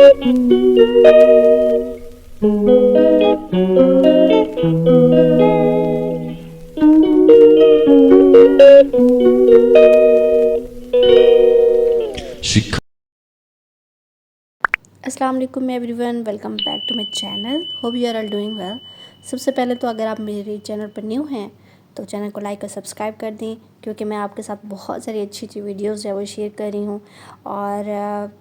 अस्सलाम वालेकुम everyone, welcome back to my channel. Hope you are all doing well. सबसे पहले तो अगर आप मेरे चैनल पर न्यू हैं तो चैनल को लाइक और सब्सक्राइब कर दें, क्योंकि मैं आपके साथ बहुत सारी अच्छी अच्छी वीडियोस जो है वो शेयर कर रही हूँ। और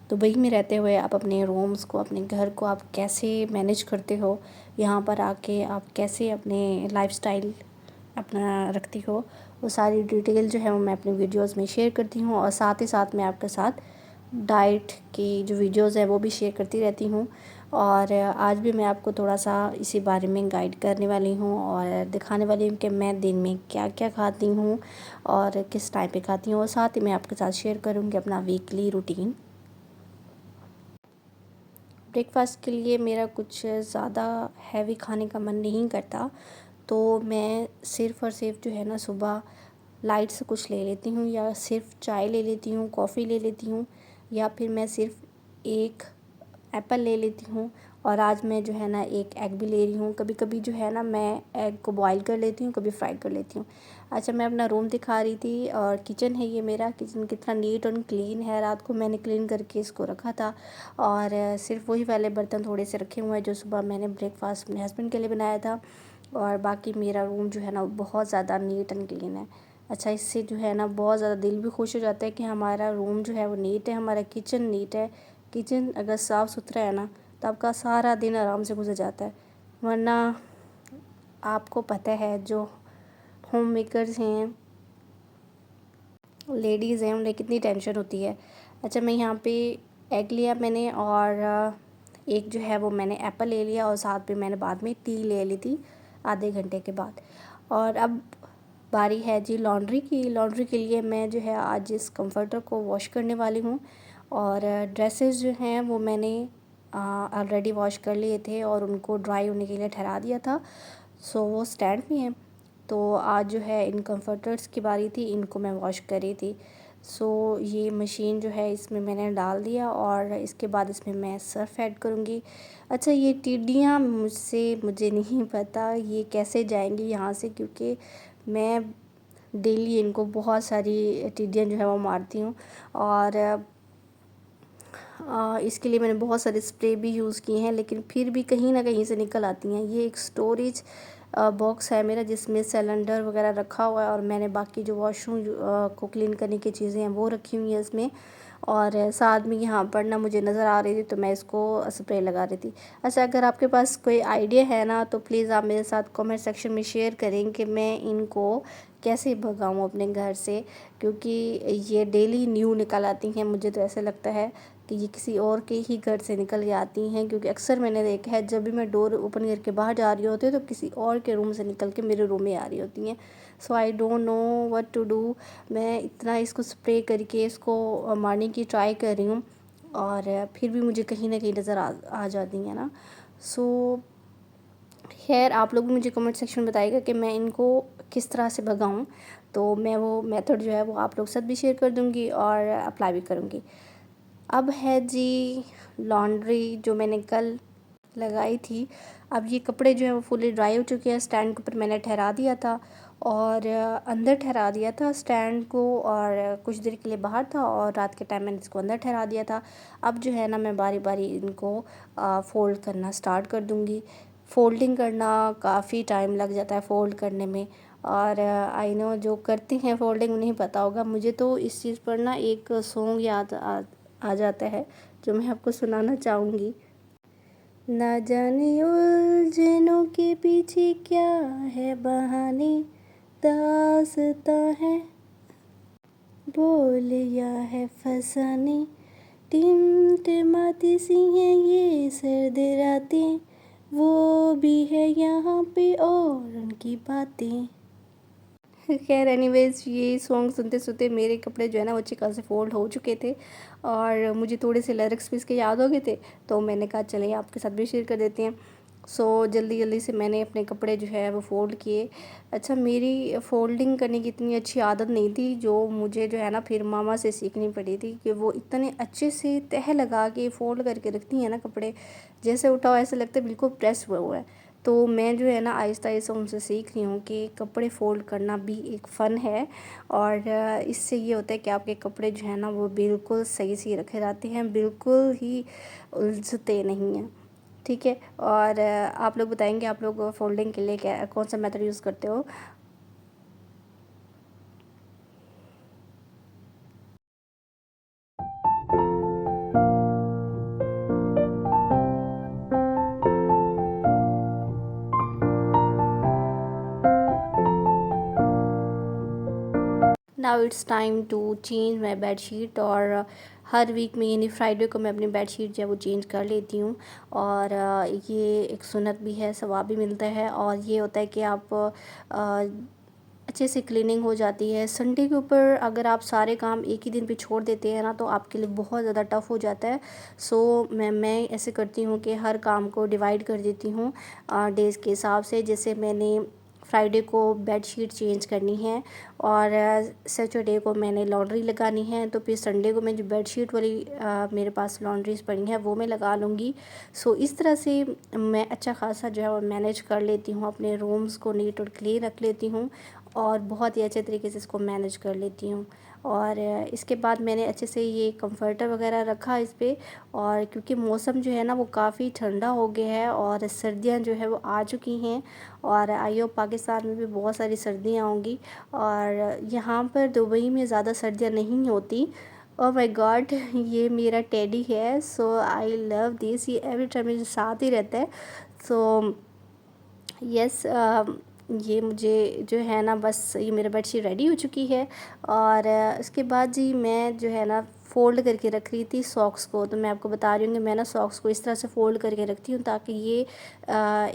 दुबई में रहते हुए आप अपने रूम्स को, अपने घर को आप कैसे मैनेज करते हो, यहाँ पर आके आप कैसे अपने लाइफस्टाइल अपना रखती हो, वो सारी डिटेल जो है वो मैं अपनी वीडियोस में शेयर करती हूँ। और साथ ही साथ मैं आपके साथ डाइट की जो वीडियोस है वो भी शेयर करती रहती हूँ। और आज भी मैं आपको थोड़ा सा इसी बारे में गाइड करने वाली हूँ और दिखाने वाली हूँ कि मैं दिन में क्या क्या खाती हूँ और किस टाइम पे खाती हूँ। और साथ ही मैं आपके साथ शेयर करूँगी अपना वीकली रूटीन। ब्रेकफास्ट के लिए मेरा कुछ ज़्यादा हैवी खाने का मन नहीं करता, तो मैं सिर्फ़ और सिर्फ जो है ना सुबह लाइट से कुछ ले लेती हूँ, या सिर्फ चाय ले लेती हूँ, कॉफ़ी ले लेती हूँ, या फिर मैं सिर्फ एक एप्पल ले लेती हूँ। और आज मैं जो है ना एक एग भी ले रही हूँ। कभी कभी जो है ना मैं एग को बॉईल कर लेती हूँ, कभी फ्राई कर लेती हूँ। अच्छा, मैं अपना रूम दिखा रही थी और किचन है ये मेरा। किचन कितना नीट और क्लीन है, रात को मैंने क्लीन करके इसको रखा था। और सिर्फ वही वाले बर्तन थोड़े से रखे हुए हैं जो सुबह मैंने ब्रेकफास्ट अपने हस्बैंड के लिए बनाया था। और बाकी मेरा रूम जो है ना बहुत ज़्यादा नीट एंड क्लीन है। अच्छा, इससे जो है ना बहुत ज़्यादा दिल भी खुश हो जाता है कि हमारा रूम जो है वो नीट है, हमारा किचन नीट है। किचन अगर साफ़ सुथरा है ना तो आपका सारा दिन आराम से गुजर जाता है। वरना आपको पता है जो होम मेकर्स हैं, लेडीज़ हैं, उन्हें कितनी टेंशन होती है। अच्छा, मैं यहाँ पे एग लिया मैंने, और एक जो है वो मैंने एप्पल ले लिया, और साथ में मैंने बाद में टी ले ली थी आधे घंटे के बाद। और अब बारी है जी लॉन्ड्री की। लॉन्ड्री के लिए मैं जो है आज इस कंफर्टर को वॉश करने वाली हूँ। और ड्रेसेस जो हैं वो मैंने ऑलरेडी वॉश कर लिए थे और उनको ड्राई होने के लिए ठहरा दिया था। सो वो स्टैंड में है। तो आज जो है इन कंफर्टर्स की बारी थी, इनको मैं वॉश कर रही थी। सो ये मशीन जो है इसमें मैंने डाल दिया, और इसके बाद इसमें मैं सर्फ ऐड करूँगी। अच्छा, ये टिड्डियाँ मुझे नहीं पता ये कैसे जाएंगी यहाँ से, क्योंकि मैं डेली इनको बहुत सारी टिड्डियाँ जो है वो मारती हूँ। और इसके लिए मैंने बहुत सारे स्प्रे भी यूज़ किए हैं, लेकिन फिर भी कहीं ना कहीं से निकल आती हैं। ये एक स्टोरेज बॉक्स है मेरा, जिसमें सिलेंडर वगैरह रखा हुआ है, और मैंने बाकी जो वॉशरूम को क्लीन करने की चीज़ें हैं वो रखी हुई हैं इसमें। और साथ में यहाँ पर ना मुझे नज़र आ रही थी तो मैं इसको स्प्रे लगा रही थी। अच्छा, अगर आपके पास कोई आइडिया है ना तो प्लीज़ आप मेरे साथ कमेंट सेक्शन में शेयर करें कि मैं इनको कैसे भगाऊँ अपने घर से, क्योंकि ये डेली न्यू निकल आती हैं। मुझे तो ऐसे लगता है कि ये किसी और के ही घर से निकल के आती हैं, क्योंकि अक्सर मैंने देखा है जब भी मैं डोर ओपन करके बाहर जा रही होती हूँ तो किसी और के रूम से निकल के मेरे रूम में आ रही होती हैं। So I don't know what to do. मैं इतना इसको स्प्रे करके इसको मारने की ट्राई कर रही हूँ, और फिर भी मुझे कहीं ना कहीं नज़र आ जाती हैं ना। सो खैर, आप लोग भी मुझे कमेंट सेक्शन में बताइएगा कि मैं इनको किस तरह से भगाऊँ। तो मैं वो मेथड जो है वो आप लोग साथ भी शेयर कर दूँगी और अप्लाई भी करूँगी। अब है जी लॉन्ड्री जो मैंने कल लगाई थी। अब ये कपड़े जो है वो फुली ड्राई हो चुके हैं। स्टैंड के ऊपर मैंने ठहरा दिया था, और अंदर ठहरा दिया था स्टैंड को, और कुछ देर के लिए बाहर था, और रात के टाइम मैंने इसको अंदर ठहरा दिया था। अब जो है ना मैं बारी बारी इनको फ़ोल्ड करना स्टार्ट कर दूँगी। फ़ोल्डिंग करना काफ़ी टाइम लग जाता है फ़ोल्ड करने में, और आई नो जो करते हैं फ़ोल्डिंग उन्हें पता होगा। मुझे तो इस चीज़ पर ना एक सॉन्ग याद आ जाता है जो मैं आपको सुनाना चाहूँगी। ना जाने उलझनों के पीछे क्या है बहाने, दास्तां है बोल या है फसाने, टिमटिमाती सी हैं ये सर्द रातें, वो भी है यहाँ पे और उनकी बातें। खैर एनीवेज, ये सॉन्ग सुनते सुनते मेरे कपड़े जो है ना वो अच्छी खासे फोल्ड हो चुके थे, और मुझे थोड़े से लिरिक्स भी इसके याद हो गए थे, तो मैंने कहा चलिए आपके साथ भी शेयर कर देते हैं। सो जल्दी जल्दी से मैंने अपने कपड़े जो है वो फ़ोल्ड किए। अच्छा, मेरी फ़ोल्डिंग करने की इतनी अच्छी आदत नहीं थी, जो मुझे जो है ना फिर मामा से सीखनी पड़ी थी कि वो इतने अच्छे से तह लगा के फ़ोल्ड करके रखती हैं ना कपड़े, जैसे उठाओ ऐसे लगता है बिल्कुल प्रेस हुआ हुआ है। तो मैं जो है ना आहिस्ता-आहिस्ता उनसे सीख रही हूँ कि कपड़े फ़ोल्ड करना भी एक फ़न है, और इससे ये होता है कि आपके कपड़े जो है ना वो बिल्कुल सही-सही रखे जाते हैं, बिल्कुल ही उलझते नहीं हैं। ठीक है, और आप लोग बताएँगे आप लोग फ़ोल्डिंग के लिए क्या कौन-सा मेथड यूज़ करते हो? Now it's time to change my bedsheet, और हर वीक में यानी फ्राइडे को मैं अपनी बेडशीट जो है वो चेंज कर लेती हूँ। और ये एक सुन्नत भी है, सवाब भी मिलता है, और ये होता है कि आप अच्छे से क्लीनिंग हो जाती है। संडे के ऊपर अगर आप सारे काम एक ही दिन पे छोड़ देते हैं ना तो आपके लिए बहुत ज़्यादा टफ़ हो जाता है। सो मैं ऐसे करती हूँ कि हर काम को डिवाइड कर देती हूँ डेज़ के हिसाब से। जैसे मैंने फ्राइडे को बेडशीट चेंज करनी है, और सैटरडे को मैंने लॉन्ड्री लगानी है, तो फिर संडे को मैं जो बेडशीट वाली मेरे पास लॉन्ड्रीज़ पड़ी हैं वो मैं लगा लूँगी। सो इस तरह से मैं अच्छा ख़ासा जो है वो मैनेज कर लेती हूँ, अपने रूम्स को नीट और क्लीन रख लेती हूँ, और बहुत ही अच्छे तरीके से इसको मैनेज कर लेती हूँ। और इसके बाद मैंने अच्छे से ये कम्फ़र्टर वगैरह रखा इस पे, और क्योंकि मौसम जो है ना वो काफ़ी ठंडा हो गया है और सर्दियाँ जो है वो आ चुकी हैं, और आई होप पाकिस्तान में भी बहुत सारी सर्दियाँ होंगी, और यहाँ पर दुबई में ज़्यादा सर्दियाँ नहीं होती। Oh my God! ये मेरा टेडी है, सो आई लव दिस, ये एवरी टाइम मेरे साथ ही रहता है। सो यस, ये मुझे जो है ना बस ये मेरा बेडशीट रेडी हो चुकी है, और उसके बाद जी मैं जो है ना फ़ोल्ड करके रख रही थी सॉक्स को। तो मैं आपको बता रही हूँ कि मैं ना सॉक्स को इस तरह से फ़ोल्ड करके रखती हूँ ताकि ये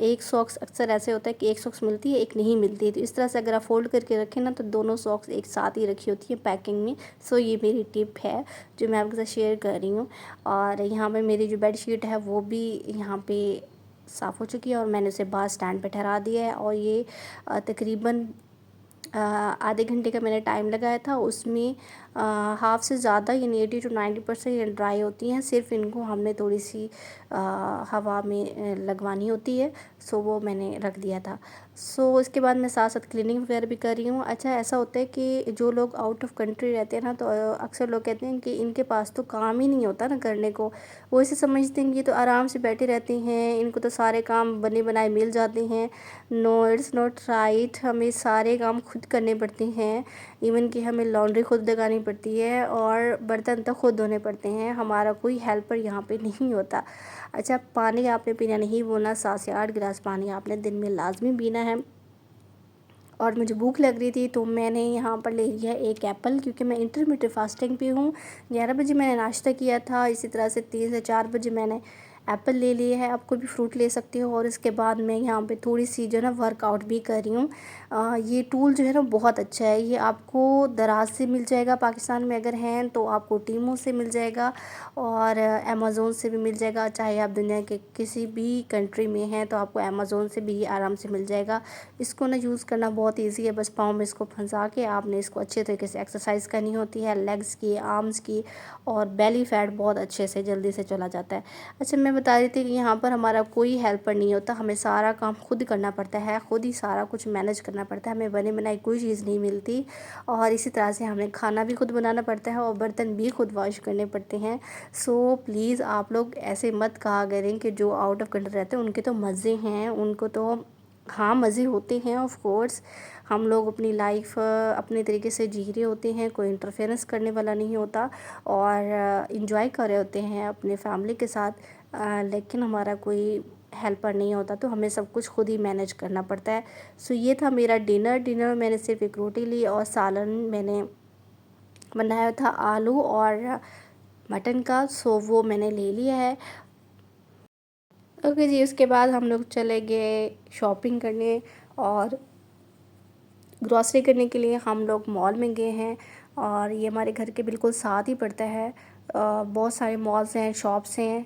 एक सॉक्स अक्सर ऐसे होता है कि एक सॉक्स मिलती है, एक नहीं मिलती है। तो इस तरह से अगर आप फ़ोल्ड करके रखें ना तो दोनों सॉक्स एक साथ ही रखी होती है पैकिंग में। सो ये मेरी टिप है जो मैं आपके साथ शेयर कर रही हूँ। और यहाँ पे मेरी जो बेडशीट है वो भी यहाँ पे साफ़ हो चुकी है, और मैंने उसे बाहर स्टैंड पे ठहरा दिया है, और ये तकरीबन आधे घंटे का मैंने टाइम लगाया था। उसमें हाफ़ से ज़्यादा यानी 80 टू 90% ये ड्राई होती हैं, सिर्फ़ इनको हमने थोड़ी सी हवा में लगवानी होती है। सो वो मैंने रख दिया था। सो इसके बाद मैं साथ साथ क्लीनिंग वगैरह भी कर रही हूँ। अच्छा, ऐसा होता है कि जो लोग आउट ऑफ कंट्री रहते हैं ना तो अक्सर लोग कहते हैं कि इनके पास तो काम ही नहीं होता ना करने को। वो ऐसे समझते हैं कि ये तो आराम से बैठे रहते हैं, इनको तो सारे काम बने बनाए मिल जाते हैं। नो, इट्स नॉट राइट, हमें सारे काम खुद करने पड़ते हैं। इवन कि हमें लॉन्ड्री खुद लगानी पड़ती है, और बर्तन तक खुद धोने पड़ते हैं, हमारा कोई हेल्पर यहाँ पे नहीं होता। अच्छा, पानी आपने पीना नहीं भूलना, 7 से 8 गिलास पानी आपने दिन में लाजमी पीना है। और मुझे भूख लग रही थी तो मैंने यहाँ पर ले लिया एक एप्पल, क्योंकि मैं इंटरमिटेंट फास्टिंग पे हूँ। 11 बजे मैंने नाश्ता किया था, इसी तरह से 3 से 4 बजे मैंने एप्पल ले लिए है। आप कोई भी फ्रूट ले सकते हो। और इसके बाद मैं यहाँ पे थोड़ी सी जो है ना वर्कआउट भी कर रही हूँ। ये टूल जो है ना बहुत अच्छा है, ये आपको दराज से मिल जाएगा, पाकिस्तान में अगर हैं तो आपको टीमो से मिल जाएगा, और अमेज़ोन से भी मिल जाएगा। चाहे आप दुनिया के किसी भी कंट्री में हैं तो आपको अमेज़ोन से भी आराम से मिल जाएगा। इसको ना यूज़ करना बहुत ईजी है, बस पाँव में इसको फंसा के आपने इसको अच्छे तरीके से एक्सरसाइज करनी होती है, लेग्स की, आर्म्स की, और बेली फैट बहुत अच्छे से जल्दी से चला जाता है। अच्छा, मैं बता रही थी कि यहाँ पर हमारा कोई हेल्पर नहीं होता, हमें सारा काम खुद करना पड़ता है, खुद ही सारा कुछ मैनेज करना पड़ता है, हमें बनी बनाई कोई चीज़ नहीं मिलती। और इसी तरह से हमें खाना भी खुद बनाना पड़ता है, और बर्तन भी खुद वॉश करने पड़ते हैं। सो प्लीज़ आप लोग ऐसे मत कहा करें कि जो आउट ऑफ कंट्री रहते हैं उनके तो मज़े हैं, उनको तो हाँ मज़े होते हैं ऑफ़ कोर्स। हम लोग अपनी लाइफ अपने तरीके से जी रहे होते हैं, कोई इंटरफेरेंस करने वाला नहीं होता, और इंजॉय कर रहे होते हैं अपने फैमिली के साथ। लेकिन हमारा कोई हेल्पर नहीं होता, तो हमें सब कुछ खुद ही मैनेज करना पड़ता है। सो ये था मेरा डिनर में मैंने सिर्फ एक रोटी ली, और सालन मैंने बनाया था आलू और मटन का, सो वो मैंने ले लिया है। ओके जी, उसके बाद हम लोग चले गए शॉपिंग करने, और ग्रॉसरी करने के लिए हम लोग मॉल में गए हैं, और ये हमारे घर के बिल्कुल साथ ही पड़ता है। बहुत सारे मॉल्स हैं, शॉप्स हैं,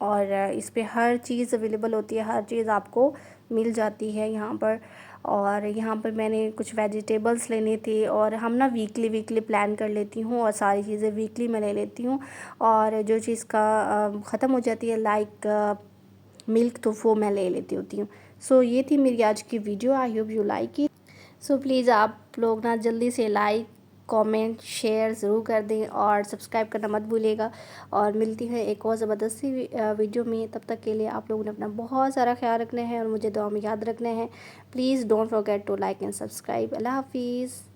और इस पे हर चीज़ अवेलेबल होती है, हर चीज़ आपको मिल जाती है यहाँ पर। और यहाँ पर मैंने कुछ वेजिटेबल्स लेने थे, और हम ना वीकली वीकली प्लान कर लेती हूँ और सारी चीज़ें वीकली मैं ले लेती हूँ। और जो चीज़ का ख़त्म हो जाती है लाइक मिल्क, तो वो मैं ले लेती होती हूँ। सो ये थी मेरी आज की video. I hope you like it. So please आप लोग ना जल्दी से लाइक कमेंट शेयर ज़रूर कर दें और सब्सक्राइब करना मत भूलिएगा। और मिलती है एक और ज़बरदस्त सी वीडियो में। तब तक के लिए आप लोगों ने अपना बहुत सारा ख्याल रखना है और मुझे दुआ में याद रखना है। Please don't forget to like and subscribe. अल्लाह हाफिज़।